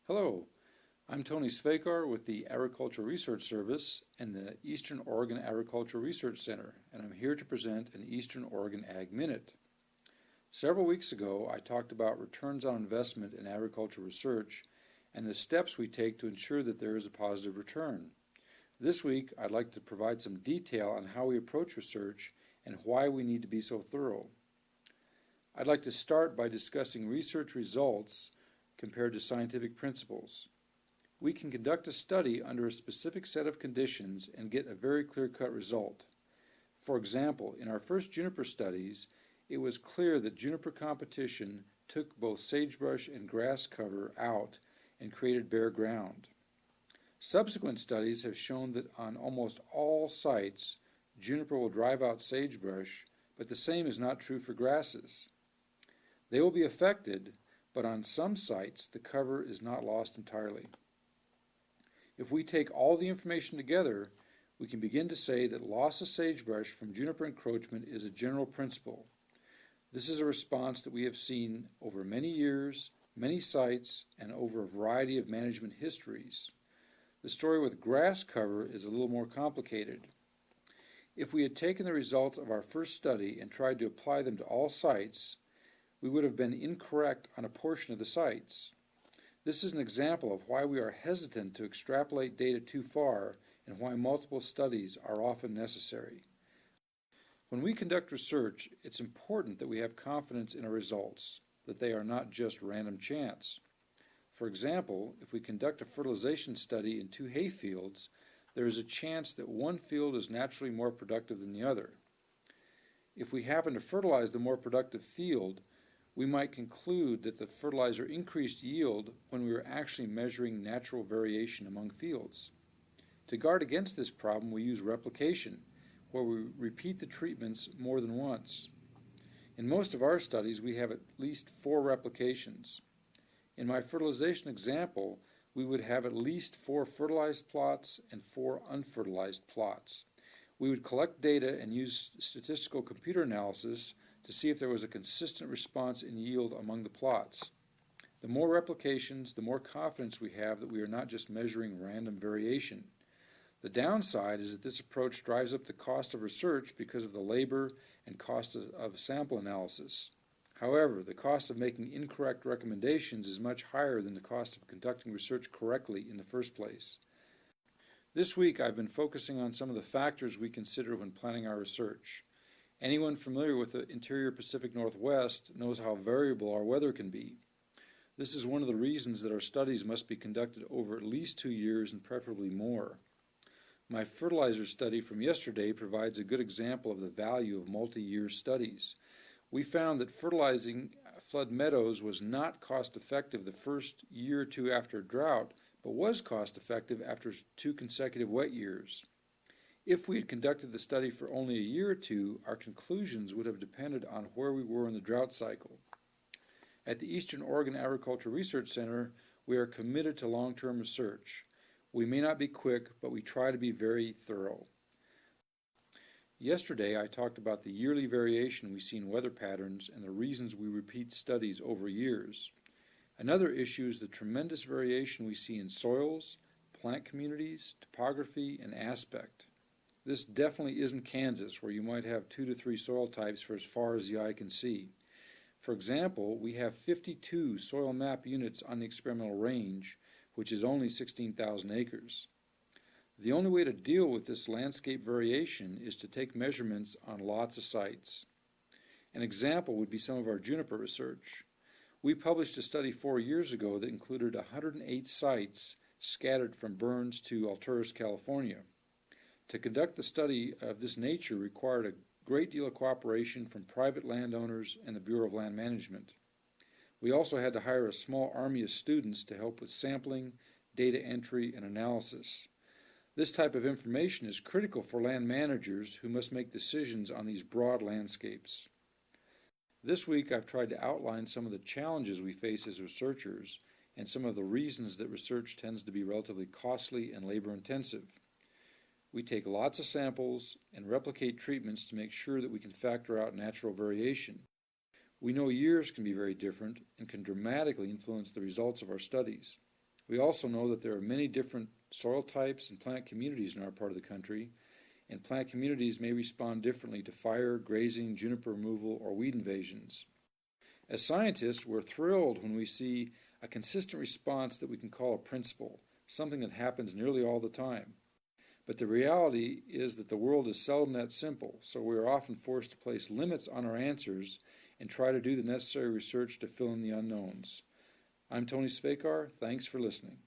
Hello, I'm Tony Svejcar with the Agricultural Research Service and the Eastern Oregon Agricultural Research Center, and I'm here to present an Eastern Oregon Ag Minute. Several weeks ago, I talked about returns on investment in agricultural research and the steps we take to ensure that there is a positive return. This week, I'd like to provide some detail on how we approach research and why we need to be so thorough. I'd like to start by discussing research results compared to scientific principles. We can conduct a study under a specific set of conditions and get a very clear-cut result. For example, in our first juniper studies, it was clear that juniper competition took both sagebrush and grass cover out and created bare ground. Subsequent studies have shown that on almost all sites, juniper will drive out sagebrush, but the same is not true for grasses. They will be affected, but on some sites the cover is not lost entirely. If we take all the information together, we can begin to say that loss of sagebrush from juniper encroachment is a general principle. This is a response that we have seen over many years, many sites, and over a variety of management histories. The story with grass cover is a little more complicated. If we had taken the results of our first study and tried to apply them to all sites, we would have been incorrect on a portion of the sites. This is an example of why we are hesitant to extrapolate data too far and why multiple studies are often necessary. When we conduct research, it's important that we have confidence in our results, that they are not just random chance. For example, if we conduct a fertilization study in two hay fields, there is a chance that one field is naturally more productive than the other. If we happen to fertilize the more productive field, we might conclude that the fertilizer increased yield when we were actually measuring natural variation among fields. To guard against this problem, we use replication, where we repeat the treatments more than once. In most of our studies, we have at least 4 replications. In my fertilization example, we would have at least 4 fertilized plots and 4 unfertilized plots. We would collect data and use statistical computer analysis to see if there was a consistent response in yield among the plots. The more replications, the more confidence we have that we are not just measuring random variation. The downside is that this approach drives up the cost of research because of the labor and cost of sample analysis. However, the cost of making incorrect recommendations is much higher than the cost of conducting research correctly in the first place. This week I've been focusing on some of the factors we consider when planning our research. Anyone familiar with the interior Pacific Northwest knows how variable our weather can be. This is one of the reasons that our studies must be conducted over at least 2 years and preferably more. My fertilizer study from yesterday provides a good example of the value of multi-year studies. We found that fertilizing flood meadows was not cost-effective the first year or two after a drought, but was cost-effective after 2 consecutive wet years. If we had conducted the study for only a year or two, our conclusions would have depended on where we were in the drought cycle. At the Eastern Oregon Agricultural Research Center, we are committed to long-term research. We may not be quick, but we try to be very thorough. Yesterday, I talked about the yearly variation we see in weather patterns and the reasons we repeat studies over years. Another issue is the tremendous variation we see in soils, plant communities, topography, and aspect. This definitely isn't Kansas, where you might have 2 to 3 soil types for as far as the eye can see. For example, we have 52 soil map units on the experimental range, which is only 16,000 acres. The only way to deal with this landscape variation is to take measurements on lots of sites. An example would be some of our juniper research. We published a study 4 years ago that included 108 sites scattered from Burns to Alturas, California. To conduct the study of this nature required a great deal of cooperation from private landowners and the Bureau of Land Management. We also had to hire a small army of students to help with sampling, data entry, and analysis. This type of information is critical for land managers who must make decisions on these broad landscapes. This week I've tried to outline some of the challenges we face as researchers and some of the reasons that research tends to be relatively costly and labor-intensive. We take lots of samples and replicate treatments to make sure that we can factor out natural variation. We know years can be very different and can dramatically influence the results of our studies. We also know that there are many different soil types and plant communities in our part of the country, and plant communities may respond differently to fire, grazing, juniper removal, or weed invasions. As scientists, we're thrilled when we see a consistent response that we can call a principle, something that happens nearly all the time. But the reality is that the world is seldom that simple, so we are often forced to place limits on our answers and try to do the necessary research to fill in the unknowns. I'm Tony Svejcar. Thanks for listening.